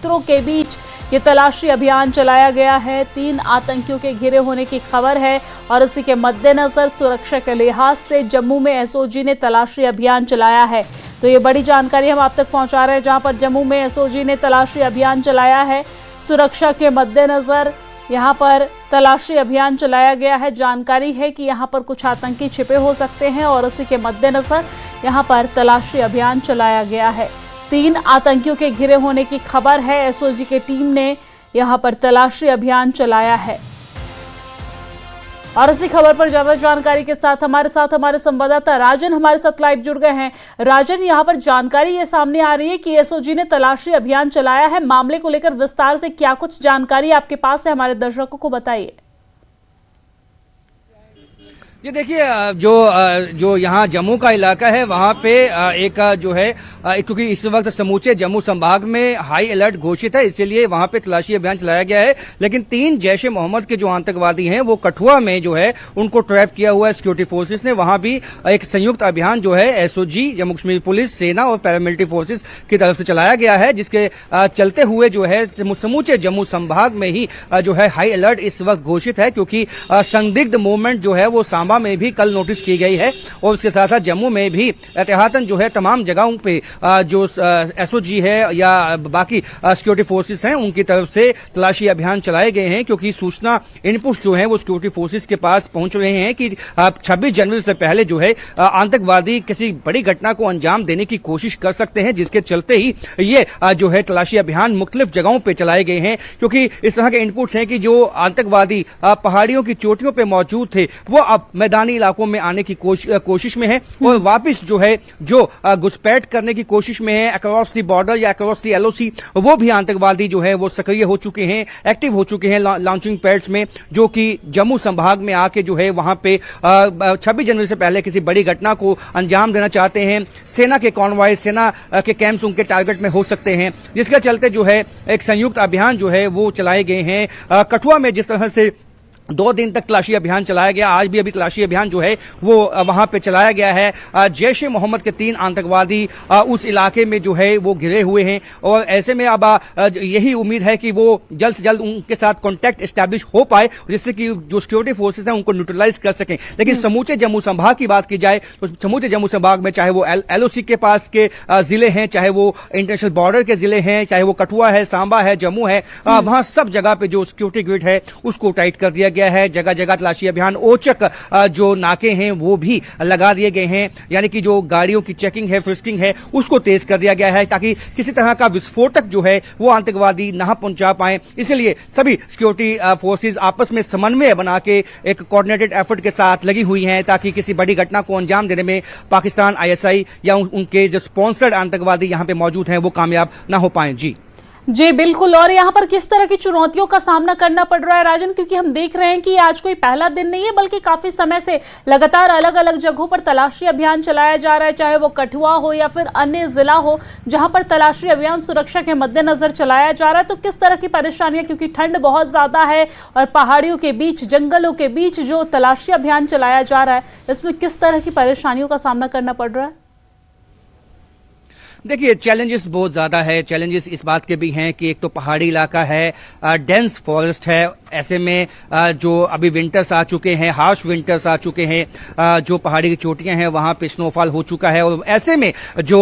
पत्थरों के बीच ये तलाशी अभियान चलाया गया है। 3 आतंकियों के घिरे होने की खबर है और इसी के मद्देनजर सुरक्षा के लिहाज से जम्मू में एसओजी ने तलाशी अभियान चलाया है। तो ये बड़ी जानकारी हम आप तक पहुंचा रहे हैं, जहां पर जम्मू में एसओजी ने तलाशी अभियान चलाया है। सुरक्षा के मद्देनजर यहां पर तलाशी अभियान चलाया गया है। जानकारी है कि यहां पर कुछ आतंकी छिपे हो सकते हैं और उसी के मद्देनजर यहां पर तलाशी अभियान चलाया गया है। 3 आतंकियों के घिरे होने की खबर है। एसओजी की टीम ने यहां पर तलाशी अभियान चलाया है। और इसी खबर पर ज्यादा जानकारी के साथ हमारे संवाददाता राजन हमारे साथ लाइव जुड़ गए हैं। राजन, यहां पर जानकारी ये सामने आ रही है कि एसओजी ने तलाशी अभियान चलाया है। मामले को लेकर विस्तार से क्या कुछ जानकारी आपके पास है, हमारे दर्शकों को बताइए। ये देखिए, जो यहाँ जम्मू का इलाका है वहाँ पे एक जो है, क्योंकि इस वक्त समूचे जम्मू संभाग में हाई अलर्ट घोषित है, इसीलिए वहाँ पे तलाशी अभियान चलाया गया है। लेकिन 3 जैश ए मोहम्मद के जो आतंकवादी हैं वो कठुआ में जो है उनको ट्रैप किया हुआ है सिक्योरिटी फोर्सेस ने। वहाँ भी एक संयुक्त अभियान जो है एसओजी, जम्मू कश्मीर पुलिस, सेना और पैरामिलिट्री फोर्सेस की तरफ से चलाया गया है, जिसके चलते हुए जो है समूचे जम्मू संभाग में ही जो है हाई अलर्ट इस वक्त घोषित है, क्योंकि संदिग्ध मूवमेंट जो है वो सांबा में भी कल नोटिस की गई है और उसके साथ साथ जम्मू में भी एहतियातन जो है तमाम जगहों पे जो एसओजी है या बाकी सिक्योरिटी फोर्सेस हैं उनकी तरफ से तलाशी अभियान चलाए गए हैं, क्योंकि सूचना इनपुट्स जो हैं वो सिक्योरिटी फोर्सेस के पास पहुंच रहे हैं कि 26 जनवरी से पहले जो है आतंकवादी किसी बड़ी घटना को अंजाम देने की कोशिश कर सकते हैं, जिसके चलते ही ये जो है तलाशी अभियान मुख्तलिफ जगहों पर चलाए गए हैं। क्योंकि इस तरह के इनपुट्स हैं कि जो आतंकवादी पहाड़ियों की चोटियों पर मौजूद थे वो अब मैदानी इलाकों में आने की कोशिश में है और वापस जो है घुसपैठ करने की कोशिश में है अक्रॉस द बॉर्डर या अक्रॉस द एलओसी। वो भी आतंकवादी जो है वो सक्रिय हो चुके हैं, एक्टिव हो चुके हैं लॉन्चिंग पैड्स में, जो कि जम्मू संभाग में आके जो है वहां पे 26 जनवरी से पहले किसी बड़ी घटना को अंजाम देना चाहते हैं। सेना के कॉन्वॉय, सेना के कैंप्स उनके टारगेट में हो सकते हैं, जिसके चलते जो है एक संयुक्त अभियान जो है वो चलाए गए हैं। कठुआ में जिस तरह से 2 दिन तक तलाशी अभियान चलाया गया, आज भी अभी तलाशी अभियान जो है वो वहां पे चलाया गया है। जैश ए मोहम्मद के 3 आतंकवादी उस इलाके में जो है वो घिरे हुए हैं और ऐसे में अब यही उम्मीद है कि वो जल्द से जल्द उनके साथ कांटेक्ट एस्टैब्लिश हो पाए, जिससे कि जो सिक्योरिटी फोर्सेस हैं उनको न्यूट्रलाइज कर सकें। लेकिन समूचे जम्मू संभाग की बात की जाए तो समूचे जम्मू संभाग में चाहे वो एलओसी के पास के जिले हैं, चाहे वो इंटरनेशनल बॉर्डर के जिले हैं, चाहे वो कठुआ है, सांबा है, जम्मू है, वहां सब जगह पे जो सिक्योरिटी ग्रिड है उसको टाइट कर दिया गया है। जगह जगह तलाशी अभियान, औचक जो नाके हैं वो भी लगा दिए गए हैं, यानी कि जो गाड़ियों की चेकिंग है, फ्रिस्किंग है, उसको तेज कर दिया गया है ताकि किसी तरह का विस्फोटक जो है वो आतंकवादी ना पहुंचा पाए। इसलिए सभी सिक्योरिटी फोर्सेस आपस में समन्वय बना के एक कोऑर्डिनेटेड एफर्ट के साथ लगी हुई हैं ताकि किसी बड़ी घटना को अंजाम देने में पाकिस्तान, आईएसआई या उनके जो स्पॉन्सर्ड आतंकवादी यहां पे मौजूद हैं वो कामयाब ना हो पाए। जी बिल्कुल। और यहाँ पर किस तरह की चुनौतियों का सामना करना पड़ रहा है राजन, क्योंकि हम देख रहे हैं कि आज कोई पहला दिन नहीं है बल्कि काफी समय से लगातार अलग अलग जगहों पर तलाशी अभियान चलाया जा रहा है, चाहे वो कठुआ हो या फिर अन्य जिला हो जहां पर तलाशी अभियान सुरक्षा के मद्देनजर चलाया जा रहा है। तो किस तरह की परेशानियां, क्योंकि ठंड बहुत ज्यादा है और पहाड़ियों के बीच, जंगलों के बीच जो तलाशी अभियान चलाया जा रहा है, इसमें किस तरह की परेशानियों का सामना करना पड़ रहा है? देखिए, चैलेंजेस बहुत ज्यादा है। चैलेंजेस इस बात के भी हैं कि एक तो पहाड़ी इलाका है, डेंस फॉरेस्ट है, ऐसे में जो अभी विंटर्स आ चुके हैं, हार्श विंटर्स आ चुके हैं, जो पहाड़ी की चोटियां हैं वहां पे स्नोफॉल हो चुका है और ऐसे में जो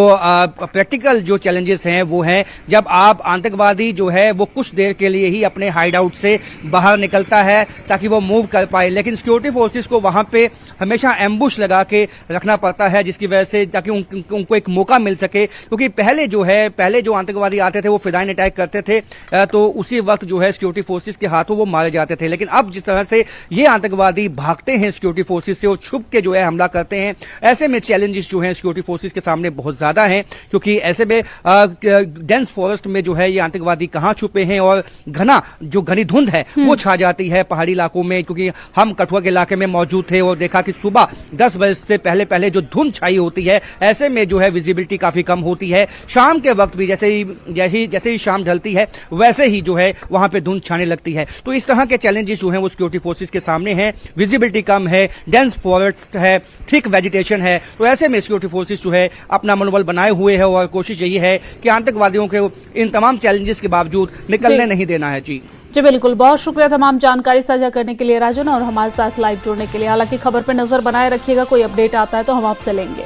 प्रैक्टिकल जो चैलेंजेस हैं वो हैं जब आप आतंकवादी जो है वो कुछ देर के लिए ही अपने हाइड आउट से बाहर निकलता है ताकि वो मूव कर पाए, लेकिन सिक्योरिटी फोर्सेस को वहां पे हमेशा एम्बुश लगा के रखना पड़ता है, जिसकी वजह से ताकि उनको एक मौका मिल सके। क्योंकि पहले जो आतंकवादी आते थे वो फिदाइन अटैक करते थे तो उसी वक्त जो है सिक्योरिटी फोर्सेस के हाथों वो मारे जाते थे, लेकिन अब जिस तरह से ये आतंकवादी भागते हैं सिक्योरिटी फोर्सेस से और छुप के जो है हमला करते हैं, ऐसे में चैलेंजेस जो हैं सिक्योरिटी फोर्सेस के सामने बहुत ज्यादा हैं, क्योंकि ऐसे में डेंस फॉरेस्ट में जो है ये आतंकवादी कहां छुपे हैं और घनी धुंध है वो छा जाती है पहाड़ी इलाकों में। क्योंकि हम कठुआ के इलाके में मौजूद थे और देखा कि सुबह 10 बजे से पहले पहले जो धुंध छाई होती है, ऐसे में जो है विजिबिलिटी काफी कम होती है। शाम के वक्त भी जैसे ही शाम ढलती है वैसे ही जो है वहां पे धुंध छाने लगती है। तो इस तरह के चैलेंजेस जो हैं वो सिक्योरिटी फोर्सेस के सामने हैं। विजिबिलिटी कम है, डेंस फॉरेस्ट है, थिक वेजिटेशन है। तो ऐसे में सिक्योरिटी फोर्सेस जो है अपना मनोबल बनाए हुए है और कोशिश यही है कि आतंकवादियों के इन तमाम चैलेंजेस के बावजूद निकलने नहीं देना है। जी बिल्कुल, बहुत शुक्रिया तमाम जानकारी साझा करने के लिए राजन, और हमारे साथ लाइव जुड़ने के लिए। हालांकि खबर पर नजर बनाए रखिएगा, कोई अपडेट आता है तो हम आपसे लेंगे।